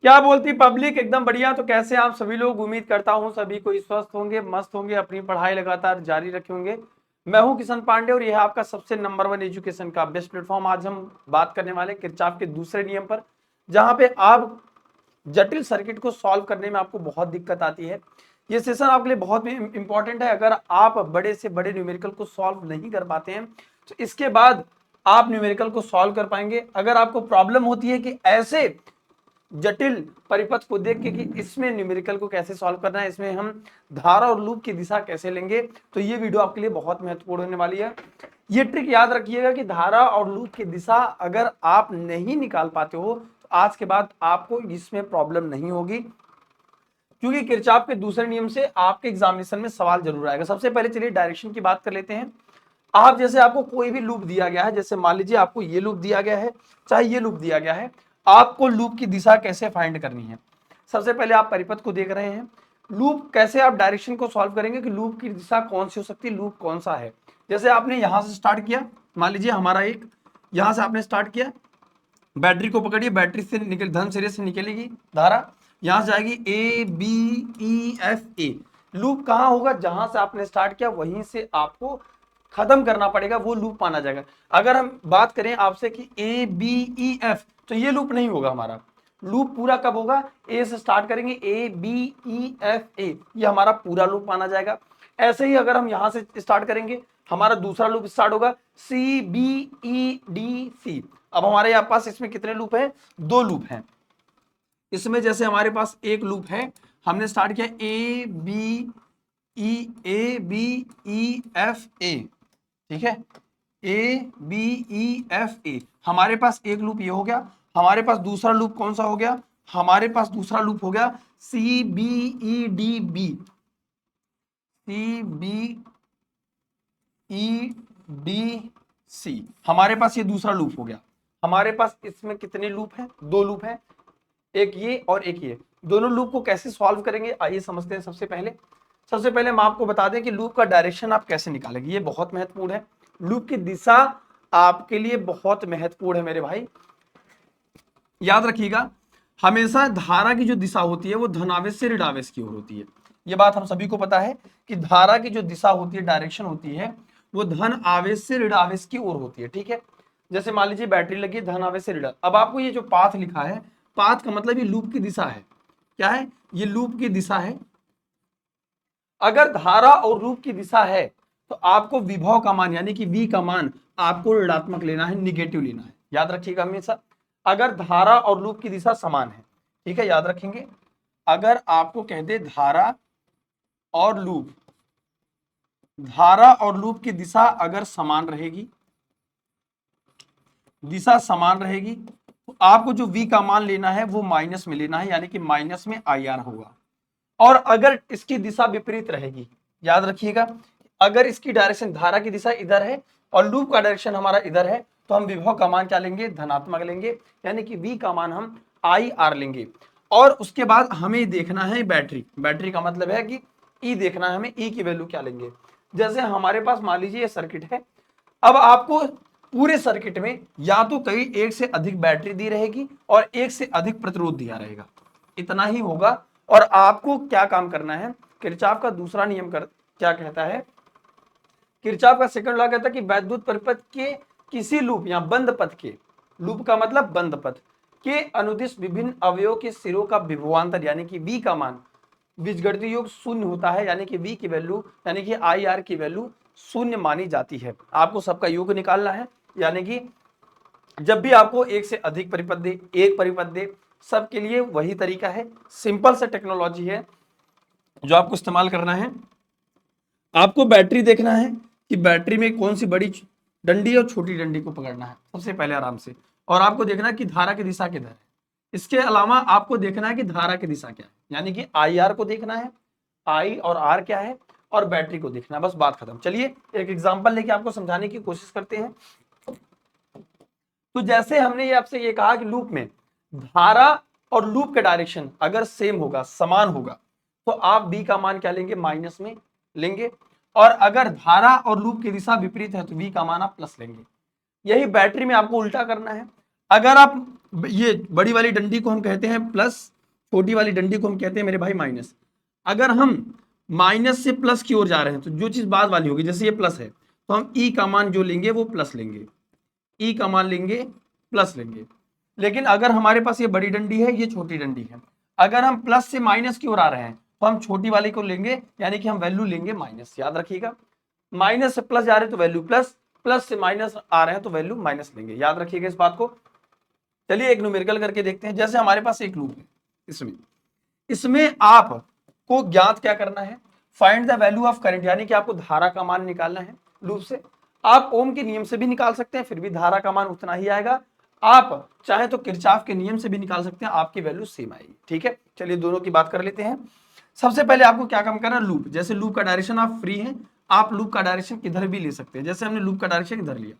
क्या बोलती पब्लिक? एकदम बढ़िया। तो कैसे आप सभी लोग? उम्मीद करता हूँ सभी कोई स्वस्थ होंगे, मस्त होंगे, अपनी पढ़ाई लगातार जारी रखे होंगे। मैं हूं किशन पांडे और यह है आपका सबसे नंबर वन एजुकेशन का बेस्ट प्लेटफॉर्म। आज हम बात करने वाले किरचॉफ के दूसरे नियम पर, जहां पे आप जटिल सर्किट को सॉल्व करने में आपको बहुत दिक्कत आती है। ये सेशन आपके लिए बहुत इंपॉर्टेंट है। अगर आप बड़े से बड़े न्यूमेरिकल को सॉल्व नहीं कर पाते हैं तो इसके बाद आप न्यूमेरिकल को सॉल्व कर पाएंगे। अगर आपको प्रॉब्लम होती है कि ऐसे जटिल परिपथ को देख के कि इसमें न्यूमेरिकल को कैसे सॉल्व करना है, इसमें हम धारा और लूप की दिशा कैसे लेंगे, तो ये वीडियो आपके लिए बहुत महत्वपूर्ण होने वाली है। ये ट्रिक याद रखिएगा कि धारा और लूप की दिशा अगर आप नहीं निकाल पाते हो तो आज के बाद आपको इसमें प्रॉब्लम नहीं होगी, क्योंकि किरचॉफ के दूसरे नियम से आपके एग्जामिनेशन में सवाल जरूर आएगा। सबसे पहले चलिए डायरेक्शन की बात कर लेते हैं। आप जैसे आपको कोई भी लूप दिया गया है, जैसे मान लीजिए आपको ये लूप दिया गया है, चाहे ये लूप दिया गया है, आपको लूप की दिशा कैसे फाइंड करनी है। सबसे पहले आप परिपथ को देख रहे हैं। लूप कैसे आप डायरेक्शन को सॉल्व करेंगे कि लूप की दिशा कौन सी हो सकती है, लूप कौन सा है। जैसे आपने यहां से स्टार्ट किया, मान लीजिए हमारा एक यहां से आपने स्टार्ट किया, बैटरी को पकड़िए, बैटरी से निकल धन सिरे से निकलेगी धारा, यहां से जाएगी A B E F A. Loop कहां होगा? जहां से आपने स्टार्ट किया वहीं से आपको खत्म करना पड़ेगा, वो लूप माना जाएगा। अगर हम बात करें आपसे कि ए बी ई एफ, तो ये लूप नहीं होगा हमारा। लूप पूरा कब होगा? ए से स्टार्ट करेंगे, ए बी ई एफ ए, ये हमारा पूरा लूप माना जाएगा। ऐसे ही अगर हम यहां से स्टार्ट करेंगे, हमारा दूसरा लूप स्टार्ट होगा सी बी ई डी सी। अब हमारे यहाँ पास इसमें कितने लूप हैं? दो लूप हैं। इसमें जैसे हमारे पास एक लूप है, हमने स्टार्ट किया ए बी ई एफ ए, ठीक है, ए बी ई एफ ए। हमारे पास एक लूप ये हो गया। हमारे पास दूसरा लूप कौन सा हो गया? हमारे पास दूसरा लूप हो गया C B E D B, C B E D C. हमारे पास ये दूसरा लूप हो गया। हमारे पास इसमें कितने लूप हैं? दो लूप हैं, एक ये और एक ये। दोनों लूप को कैसे सॉल्व करेंगे आइए समझते हैं। सबसे पहले हम आपको बता दें कि लूप का डायरेक्शन आप कैसे निकालेंगे, ये बहुत महत्वपूर्ण है। लूप की दिशा आपके लिए बहुत महत्वपूर्ण है मेरे भाई, याद रखिएगा। हमेशा धारा की जो दिशा होती है वो धनावेश से ऋणावेश की ओर होती है। ये बात हम सभी को पता है कि धारा की जो दिशा होती है, डायरेक्शन होती है, वो धन आवेश से ऋण आवेश की ओर होती है, ठीक है। जैसे मान लीजिए बैटरी लगी, धन आवेश से ऋण। अब आपको ये जो पाथ लिखा है, पाथ का मतलब ये लूप की दिशा है। क्या है? ये लूप की दिशा है। अगर धारा और लूप की दिशा है तो आपको विभव का मान यानी कि V का मान आपको ऋणात्मक लेना है, निगेटिव लेना है, याद रखिएगा हमेशा। अगर धारा और लूप की दिशा समान है, ठीक है, याद रखेंगे। अगर आपको कह दे और लूप धारा और लूप की दिशा अगर समान रहेगी, दिशा समान रहेगी, तो आपको जो V का मान लेना है वो माइनस में लेना है, यानी कि माइनस में IR होगा। और अगर इसकी दिशा विपरीत रहेगी, याद रखिएगा, अगर इसकी डायरेक्शन धारा की दिशा इधर है और लूप का डायरेक्शन हमारा इधर है, तो हम विभव का मान क्या लेंगे? धनात्मक लेंगे, यानी कि V का मान हम IR लेंगे। और उसके बाद हमें देखना है बैटरी का मतलब है कि E देखना है हमें, E की वैल्यू क्या लेंगे। जैसे हमारे पास मान लीजिए ये सर्किट है। अब आपको पूरे सर्किट में या तो कई एक से अधिक बैटरी दी रहेगी और एक से अधिक प्रतिरोध दिया रहेगा, इतना ही होगा। और आपको क्या काम करना है? किरचॉफ का दूसरा नियम क्या कहता है? किरचॉफ का सेकंड लॉ कहता है कि वैद्युत परिपथ के किसी लूप या बंद पथ के, लूप का मतलब बंद पथ के अनुदिश विभिन्न अवयवों के सिरों का विभवांतर यानी कि V का मान बीजगणितीय योग शून्य होता है, यानी कि V की वैल्यू यानी कि IR की वैल्यू शून्य मानी जाती है। आपको सबका योग निकालना है, यानी कि जब भी आपको एक से अधिक परिपथ दे, एक परिपथ दे, सबके लिए वही तरीका है, सिंपल सा टेक्नोलॉजी है जो आपको इस्तेमाल करना है। आपको बैटरी देखना है कि बैटरी में कौन सी बड़ी डंडी और छोटी डंडी को पकड़ना है सबसे पहले आराम से, और आपको देखना है कि धारा की दिशा किधर है। इसके अलावा आपको देखना है कि धारा की दिशा क्या है, यानी कि IR को देखना है, I और R क्या है, और बैटरी को देखना है, बस बात खत्म। चलिए एक एग्जांपल लेके आपको समझाने की कोशिश करते हैं। तो जैसे हमने ये आपसे ये कहा कि लूप में धारा और लूप का डायरेक्शन अगर सेम होगा, समान होगा, तो आप B का मान क्या लेंगे? माइनस में लेंगे। और अगर धारा और लूप की दिशा विपरीत है तो V का मान आप प्लस लेंगे। यही बैटरी में आपको उल्टा करना है। अगर आप ये बड़ी वाली डंडी को हम कहते हैं प्लस, छोटी वाली डंडी को हम कहते हैं मेरे भाई माइनस। अगर हम माइनस से प्लस की ओर जा रहे हैं तो जो चीज बाद वाली होगी, जैसे ये प्लस है तो हम ई का मान जो लेंगे वो प्लस लेंगे, ई का मान लेंगे प्लस लेंगे। लेकिन अगर हमारे पास ये बड़ी डंडी है, ये छोटी डंडी है, अगर हम प्लस से माइनस की ओर आ रहे हैं तो हम छोटी वाली को लेंगे, यानी कि हम वैल्यू लेंगे माइनस। याद रखिएगा, माइनस से प्लस जा रहे हैं तो वैल्यू प्लस, प्लस से माइनस आ रहे हैं तो वैल्यू माइनस लेंगे। याद रखिएगा इस बात को। चलिए एक न्यूमेरिकल करके देखते हैं। जैसे हमारे पास एक लूप है, इसमें इसमें आपको ज्ञात क्या करना है, find the value of current, यानी कि आपको धारा का मान निकालना है लूप से। आप ओम के नियम से भी निकाल सकते हैं, फिर भी धारा का मान उतना ही आएगा। आप चाहे तो किरचॉफ के नियम से भी निकाल सकते हैं, आपकी वैल्यू सेम आएगी। ठीक है, चलिए दोनों की बात कर लेते हैं। सबसे पहले आपको क्या काम करना है, लूप। जैसे लूप का डायरेक्शन आप फ्री है, आप लूप का डायरेक्शन किधर भी ले सकते हैं। जैसे हमने लूप का डायरेक्शन इधर लिया,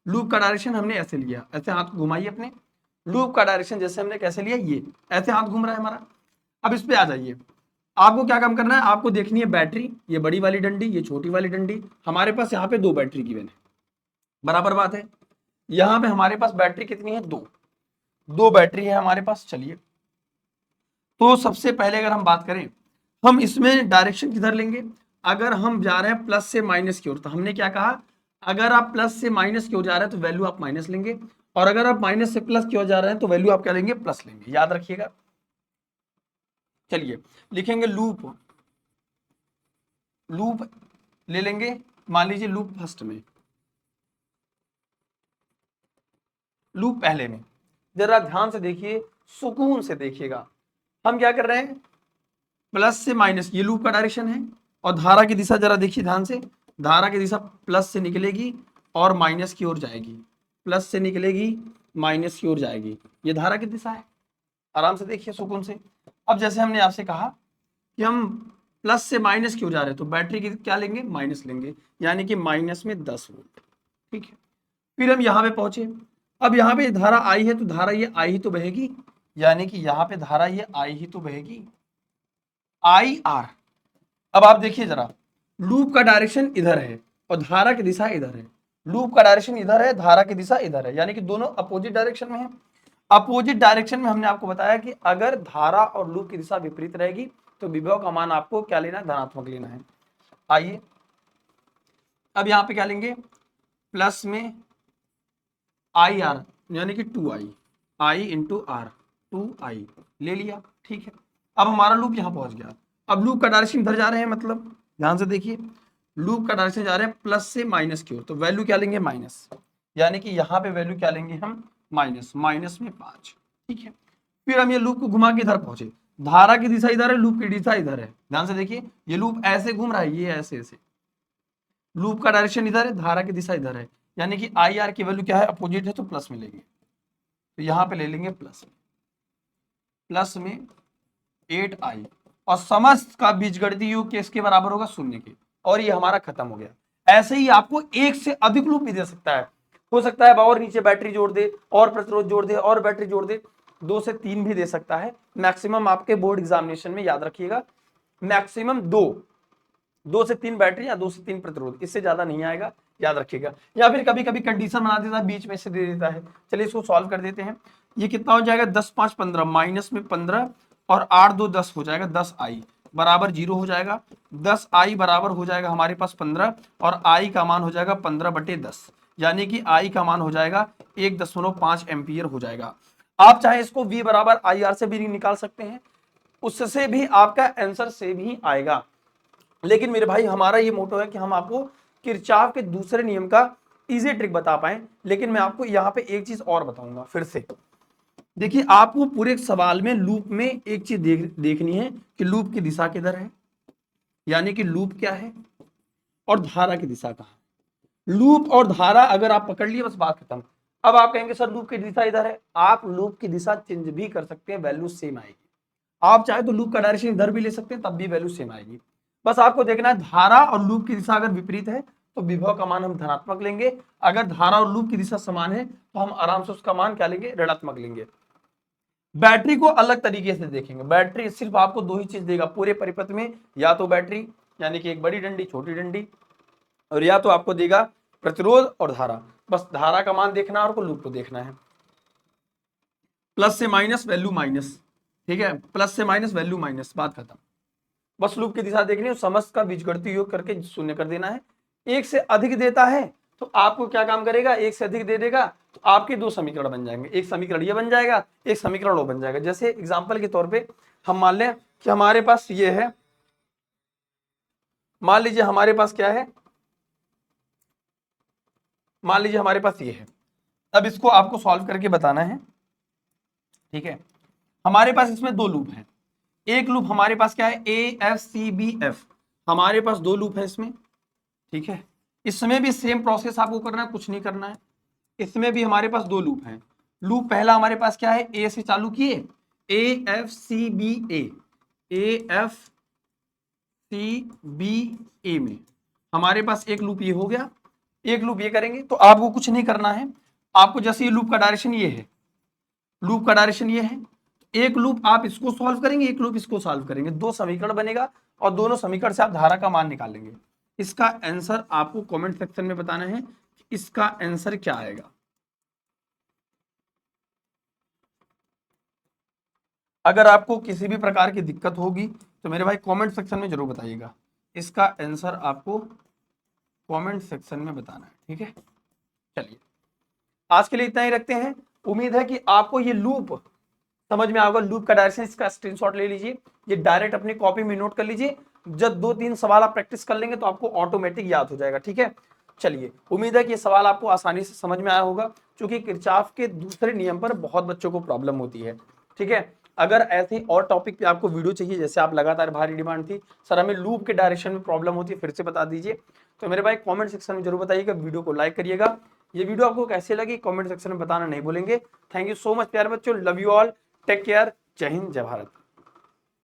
लूप का डायरेक्शन हमने ऐसे लिया, ऐसे हाथ घुमाइए अपने। लूप का डायरेक्शन जैसे हमने कैसे लिया, ये ऐसे हाथ घूम रहा है हमारा। अब इस पे आ जाइए, आपको क्या काम करना है, आपको देखनी है बैटरी, ये बड़ी वाली डंडी, ये छोटी वाली डंडी। हमारे पास यहाँ पे दो बैटरी गिवन है, बराबर बात है। यहाँ पे हमारे पास बैटरी कितनी है, दो बैटरी है हमारे पास। चलिए तो सबसे पहले अगर हम बात करें, हम इसमें डायरेक्शन किधर लेंगे। अगर हम जा रहे हैं प्लस से माइनस की ओर, तो हमने क्या कहा, अगर आप प्लस से माइनस की ओर जा रहे हैं तो वैल्यू आप माइनस लेंगे, और अगर आप माइनस से प्लस की ओर जा रहे हैं तो वैल्यू आप क्या लेंगे, प्लस लेंगे। याद रखिएगा। चलिए लिखेंगे लूप, लूप ले लेंगे। मान लीजिए लूप फर्स्ट में, लूप पहले में। जरा ध्यान से देखिए, सुकून से देखिएगा। हम क्या कर रहे हैं, प्लस से माइनस, ये लूप का डायरेक्शन है, और धारा की दिशा जरा देखिए ध्यान से। धारा की दिशा प्लस से निकलेगी और माइनस की ओर जाएगी, प्लस से निकलेगी माइनस की ओर जाएगी, ये धारा की दिशा है। आराम से देखिए सुकून से। अब जैसे हमने आपसे कहा कि हम प्लस से माइनस की ओर जा रहे हैं तो बैटरी की क्या लेंगे, माइनस लेंगे, यानी कि माइनस में 10 वोल्ट। ठीक है, फिर हम यहाँ पे पहुंचे। अब यहाँ पे धारा आई है तो धारा ये आई ही तो बहेगी, यानी कि यहाँ पे धारा ये आई ही तो बहेगी, आई आर। अब आप देखिए जरा, लूप का डायरेक्शन इधर है और धारा की दिशा इधर है। लूप का डायरेक्शन इधर है, धारा की दिशा इधर है, यानी कि दोनों अपोजिट डायरेक्शन में है। अपोजिट डायरेक्शन में हमने आपको बताया कि अगर धारा और लूप की दिशा विपरीत रहेगी तो विभव का मान आपको क्या लेना है, धनात्मक लेना है। आइए अब यहाँ पे क्या लेंगे, प्लस में आई आर, यानी कि 2i, I into are, 2i ले लिया। ठीक है, अब हमारा लूप यहाँ पहुंच गया। अब लूप का डायरेक्शन इधर जा रहे हैं, मतलब ध्यान से देखिए, लूप का डायरेक्शन जा रहे हैं प्लस से माइनस की ओर, तो वैल्यू क्या लेंगे, माइनस, यानी कि यहाँ पे वैल्यू क्या लेंगे हम, माइनस, माइनस में 5। ठीक है, फिर हम ये लूप को घुमा के इधर पहुंचे। धारा की दिशा इधर है, लूप की दिशा इधर है। ध्यान से देखिए, ये लूप ऐसे घूम रहा है, ये ऐसे ऐसे, लूप का डायरेक्शन इधर है, धारा की दिशा इधर है, यानी कि आई आर की वैल्यू क्या है, अपोजिट है तो प्लस में लेंगे। तो यहाँ पे ले लेंगे प्लस में, प्लस में 8i, और समस्त का बीजगणितीय योग किसके बराबर होगा, 0 के, और ये हमारा खत्म हो गया। ऐसे ही आपको एक से अधिक लूप भी दे सकता है, हो सकता है और नीचे बैटरी जोड़ दे, और प्रतिरोध जोड़ दे, और बैटरी जोड़ दे, 2 से 3 भी दे सकता है। मैक्सिमम आपके बोर्ड एग्जामिनेशन में याद रखिएगा, मैक्सिमम 2 से 3 बैटरी या 2 से 3 प्रतिरोध, इससे ज्यादा नहीं आएगा, याद रखिएगा। या फिर कभी कभी कंडीशन बना देता है, बीच में से दे देता है। चलिए इसको सॉल्व कर देते हैं। ये कितना हो जाएगा, 10 5 15, माइनस में 15 और 8 2 10 हो जाएगा, 10i बराबर 0 हो जाएगा। 10i बराबर हो जाएगा हमारे पास 15, और i का मान हो जाएगा 15/10, यानी कि i का मान हो जाएगा 1.5 एम्पियर हो जाएगा। आप चाहे इसको v बराबर IR से भी निकाल सकते हैं, उससे भी आपका आंसर सेम ही आएगा। लेकिन मेरे भाई हमारा ये मोटो है कि हम आपको किरचॉफ के दूसरे नियम का इजी ट्रिक बता पाए। लेकिन मैं आपको यहाँ पे एक चीज और बताऊंगा फिर से। देखिए, आपको पूरे सवाल में लूप में एक चीज देखनी है कि लूप की दिशा किधर है, यानी कि लूप क्या है और धारा की दिशा कहाँ है। लूप और धारा अगर आप पकड़ लिए, बस बात खत्म। अब आप कहेंगे सर लूप की दिशा इधर है, आप लूप की दिशा चेंज भी कर सकते हैं, वैल्यू सेम आएगी। आप चाहे तो लूप का डायरेक्शन इधर भी ले सकते हैं, तब भी वैल्यू सेम आएगी। बस आपको देखना है, धारा और लूप की दिशा अगर विपरीत है तो विभव का मान हम धनात्मक लेंगे। अगर धारा और लूप की दिशा समान है तो हम आराम से उसका मान क्या लेंगे, ऋणात्मक लेंगे। बैटरी को अलग तरीके से देखेंगे। बैटरी सिर्फ आपको 2 ही चीज देगा पूरे परिपथ में, या तो बैटरी यानी कि एक बड़ी डंडी छोटी डंडी, और या तो आपको देगा प्रतिरोध और धारा। बस धारा का मान देखना है और लूप को देखना है। प्लस से माइनस वैल्यू माइनस, ठीक है, प्लस से माइनस वैल्यू माइनस, बात खत्म। बस लूप की दिशा देखनी है, समस्त का बीजगणितीय योग करके शून्य कर देना है। एक से अधिक देता है तो आपको क्या काम करेगा, एक से अधिक दे देगा तो आपके दो समीकरण बन जाएंगे, एक समीकरण ये बन जाएगा, एक समीकरण वो बन जाएगा। जैसे एग्जांपल के तौर पे हम मान लें कि हमारे पास ये है, मान लीजिए हमारे पास क्या है, मान लीजिए हमारे पास ये है। अब इसको आपको सॉल्व करके बताना है, ठीक है। हमारे पास इसमें दो लूप हैं, एक लूप हमारे पास क्या है, A F C B F, हमारे पास दो लूप है इसमें, ठीक है। इसमें भी सेम प्रोसेस आपको करना है, कुछ नहीं करना है। इसमें भी हमारे पास दो लूप हैं। लूप पहला हमारे पास क्या है, ए से चालू किए, A F C B A F C B A में हमारे पास एक लूप ये हो गया, एक लूप ये करेंगे। तो आपको कुछ नहीं करना है, आपको जैसे ये लूप का डायरेक्शन ये है, लूप का डायरेक्शन ये है, एक लूप आप इसको सॉल्व करेंगे, एक लूप इसको सॉल्व करेंगे, दो समीकरण बनेगा और दोनों समीकरण से आप धारा का मान निकालेंगे। इसका आंसर आपको कमेंट सेक्शन में बताना है कि इसका आंसर क्या आएगा। अगर आपको किसी भी प्रकार की दिक्कत होगी तो मेरे भाई कमेंट सेक्शन में जरूर बताइएगा, इसका आंसर आपको कमेंट सेक्शन में बताना है, ठीक है। चलिए आज के लिए इतना ही रखते हैं। उम्मीद है कि आपको ये लूप समझ में आएगा। लूप का डायरेक्शन, इसका स्क्रीनशॉट ले लीजिए, ये डायरेक्ट अपनी कॉपी में नोट कर लीजिए। जब दो तीन सवाल आप प्रैक्टिस कर लेंगे तो आपको ऑटोमेटिक याद हो जाएगा, ठीक है। चलिए उम्मीद है कि ये सवाल आपको आसानी से समझ में आया होगा, क्योंकि किरचॉफ के दूसरे नियम पर बहुत बच्चों को प्रॉब्लम होती है, ठीक है। अगर ऐसे और टॉपिक पे आपको वीडियो चाहिए, जैसे आप लगातार भारी डिमांड थी सर हमें लूप के डायरेक्शन में प्रॉब्लम होती है, फिर से बता दीजिए, तो मेरे भाई कमेंट सेक्शन में जरूर बताइएगा। वीडियो को लाइक करिएगा। ये वीडियो आपको कैसे लगी कमेंट सेक्शन में बताना नहीं भूलेंगे। थैंक यू सो मच प्यारे बच्चों, love you all, take care, जय हिंद जय भारत।